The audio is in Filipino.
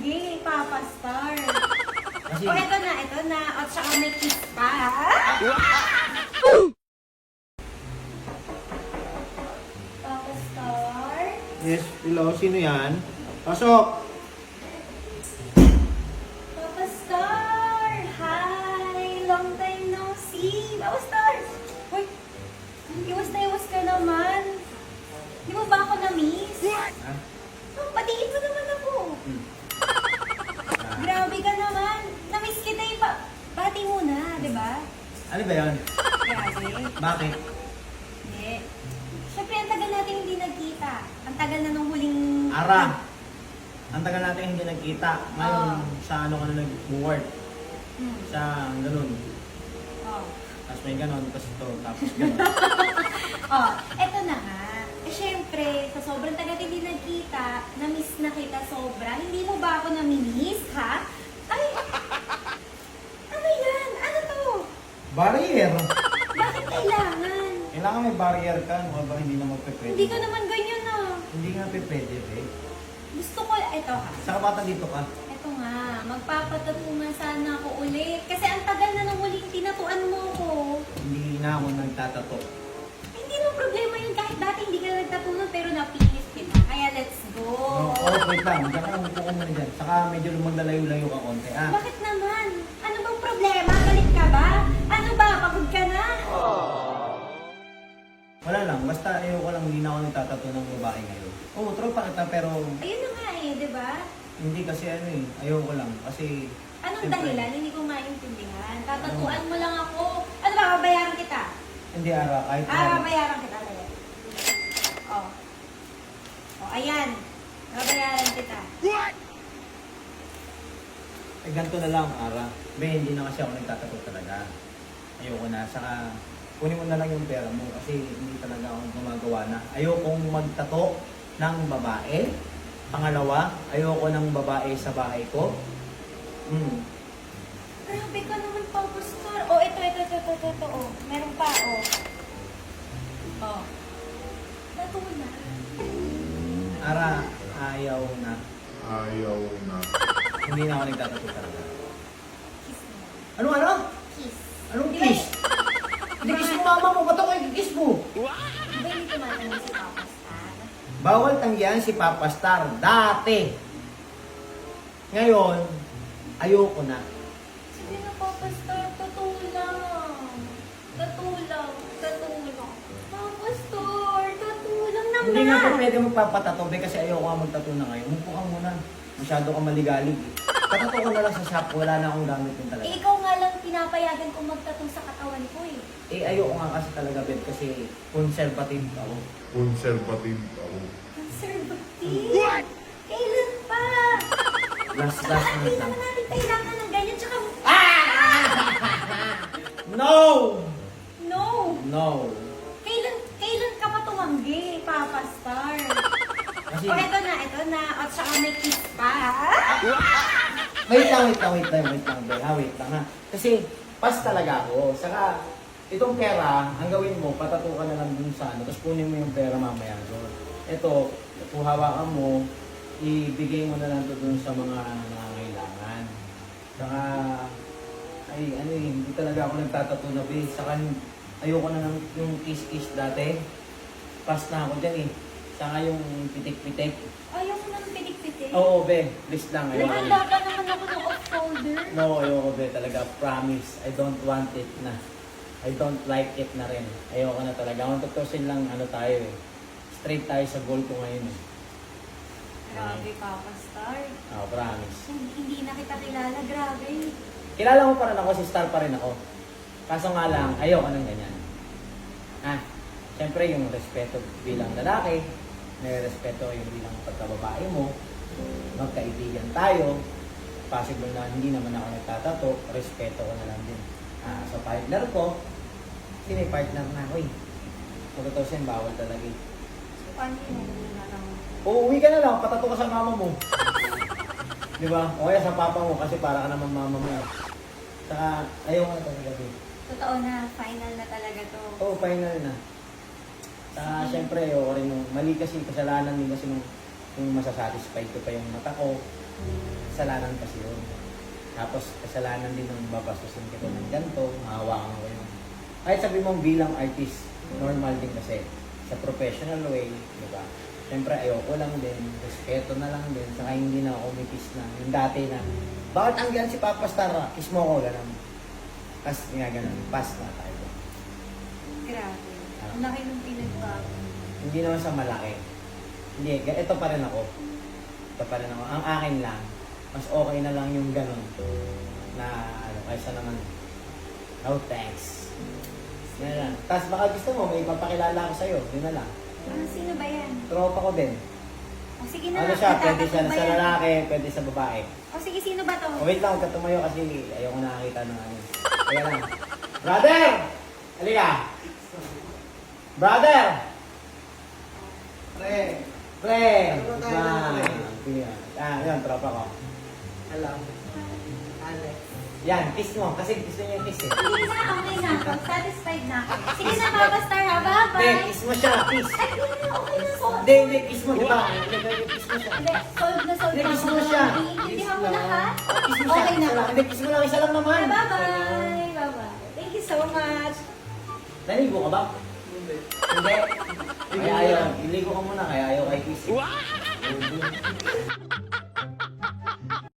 tumanggi, Papa Star. Kasi, O, ito na. At saka may kiss pa. Papa Star? yes, hello, sino yan? Pasok! Papa Star! Hi! Long time no see! Papa Star! Uy! Iwas ka naman. Di mo ba ako na-miss? Ha? Oh, batiin mo naman ako. Hmm. Grabe ka naman. Na-miss kita eh. Bati muna, di ba? Ano ba yun? Grabe. Bakit? Hindi. Siyempre, ang tagal natin hindi nagkita. Ang tagal na nung huling... Ara! Ang tagal natin hindi nagkita. Ngayon, Oo. sa ano ka na nag-work? Hmm. Sa ganun. Oh. Tapos may ganun, tapos ito, tapos ganun. Oh, eto na nga. Eh, syempre, sa sobrang tagal hindi nagkita, na-miss na kita sobra. Hindi mo ba ako na-miss, ha? Ay! Ano yan? Ano to? Barrier! Bakit kailangan? Kailangan may barrier ka, no? Ba hindi na magpipwede? Hindi ka naman ganyan, ah. Hindi nga pipwede, eh. Gusto ko, eto ha. Saka bata dito ka. Eto nga, magpapatatuman sana ako ulit. Kasi ang tagal na nung huling tinatuan mo ko. Hindi na ako nagtatato. Hindi naman problema yun. Kahit dati hindi ka nagtatunan, pero napilis kita. Kaya let's go. No, oh, wait lang. Diyan ka lang, upo ko muna dyan. Saka medyo magdalayo-layo ka konti. Ah, Bakit naman? Ano bang problema? Galit ka ba? Ano ba? Pagod ka na? wala lang. Basta ayoko lang, hindi na ako nagtatato ng babae ngayon. Oo, tropa kita, pero Ayun na nga eh, di ba? hindi kasi ano eh. Ayoko lang. Kasi, Anong siyempre, dahilan? Hindi ko maintindihan. Tatatuan mo lang ako. Ano ba? Babayaran kita. Hindi, Ara. Kahit Babayaran kita. Dali. Oh. Oh, ayan. Babayaran kita. Eh, ganito na lang, Ara. Be, hindi na kasi ako nagtatato talaga. Ayoko na. Saka, kunin mo na lang yung pera mo kasi hindi talaga ako gumagawa na. Ayokong magtato ng babae. Pangalawa, ayoko ng babae sa bahay ko. Grabe ka naman, Papa Star. Oh, ito. Oh. Meron pa, oh. Oh. Nato na. Ara, ayaw na. Ayaw na. Hindi na ako nagtatato talaga. Kiss mo. Ano? Kiss. Anong Di ba- kiss? Hindi kiss mo mama mo, ba't ako kiss mo? Di ba hindi tumatanong si Papa Star? Bawal tanggihan si Papa Star dati. Ngayon, ayoko na. Sige na, Papa Star. Totoo lang. Papa Star, totoo lang naman. Hindi nga po pwede magpapatato be kasi ayoko nga magtato na ngayon. Umupo ka muna. Masyado ka maligalig eh. Patato ko na lang sa shop, wala na akong gamit yun talaga. Eh, ikaw nga lang pinapayagan kong magtatong sa katawan ko eh. Eh ayoko nga kasi talaga be kasi conservative ako. Conservative ako. Conservative? Kailan pa? Last Saka minute hindi lang. naman natin kailangan ng ganyan. Tsaka, No! no! No. Kailan ka pa tumanggi, Papa Star? Kasi, O, eto na. At saka may kiss pa. wait lang, be. Wait lang ha. Kasi, pas talaga ako. Saka, itong pera, ang gawin mo, patato ka na lang dun sa ano, tapos kunin mo yung pera mamaya doon. Ito, kung hawakan mo, ibigay mo na lang to dun sa mga nangangailangan. Saka, ay, ano eh, hindi talaga ako nagtatato na be. Saka, ayoko na ng yung kiss-kiss dati. Pas na ako dyan eh. Saka yung pitik-pitik. Ayaw ko ng pitik-pitik. Oo, be. Please lang. Ayoko na. Naganda naman ako ng off-shoulder. No, ayoko be talaga. Promise. I don't want it na. I don't like it na rin. Ayoko na talaga. Kung tutusin lang, ano tayo eh. Straight tayo sa goal ko ngayon eh. Grabe, Papa Star. Oh, promise. Hindi na kita kilala. Grabe. Kilala mo pa rin ako, si Star pa rin ako. Kaso nga lang, ayoko ng ganyan. Siyempre yung respeto bilang lalaki, may respeto yung bilang pagkababae mo, magkaibigan tayo, possible na hindi naman ako nagtatato, respeto ko na lang din. Sa partner ko, kasi may partner na ako eh. Pagkatusin, bawal talaga eh. So, paano yun? Na lang. Uuwi ka na lang, patato ka sa mama mo. Di ba? O kaya sa papa mo kasi para ka naman mama mo. Saka, ayaw nga talaga din. Totoo na, final na talaga to. Oo, final na. Saka, syempre, o rin nung mali kasi, kasalanan din kasi nung kung masasatisfied ko pa yung mata ko, kasalanan kasi yun. Tapos kasalanan din ng babastusin kita ng ganito, mahawakan ko yun. Kahit sabi mong bilang artist, normal din kasi sa professional way, di ba? Siyempre ayoko lang din, respeto na lang din, saka hindi na ako may kiss na. Yung dati na, bakit ang gan si Papa Star? Kiss mo ako, ganun. Tapos nga ganun, pass na tayo. Grabe. Ang laki ng pinagbago. Hindi naman sa malaki. Hindi, ito pa rin ako. Ito pa rin ako. Ang akin lang, mas okay na lang yung ganun na ano, kaysa naman, no thanks. Yan lang. Tapos baka gusto mo, may ipapakilala ako sa'yo. Yun na lang. Sino ba yan? Tropa ko din. O sige na. Ano siya? Pwede siya natatakot ba sa yan? lalaki, pwede sa babae. O sige, sino ba to? O wait lang, huwag ka tumayo kasi ayoko nakakita ng ano. Kaya lang. Brother! Halika! Brother! Pre, Pre! Ano ba tayo ng pre? Yan, tropa ko. alam. Alex. Yan, kiss mo. Kasi gusto niya kiss eh. Hindi na, okay na ako. Satisfied na ako. Sige na, Papa Star ha. Bye-bye. Hindi, kiss mo siya. Kiss. Ay, hindi na, okay na. So, Hindi, kiss mo, di ba? Kiss mo siya. Hindi, solve na solve Hindi, na kiss ako. mo siya. Iintindihan mo na ha? Kiss mo siya. Okay na. Isa lang. Hindi, kiss mo lang. Isa lang naman. Bye-bye. Bye-bye. Thank you so much. Naligo ka ba? Hindi. Hindi. Kaya ayaw. Iligo ka muna. Kaya ayaw kay kiss. Wow!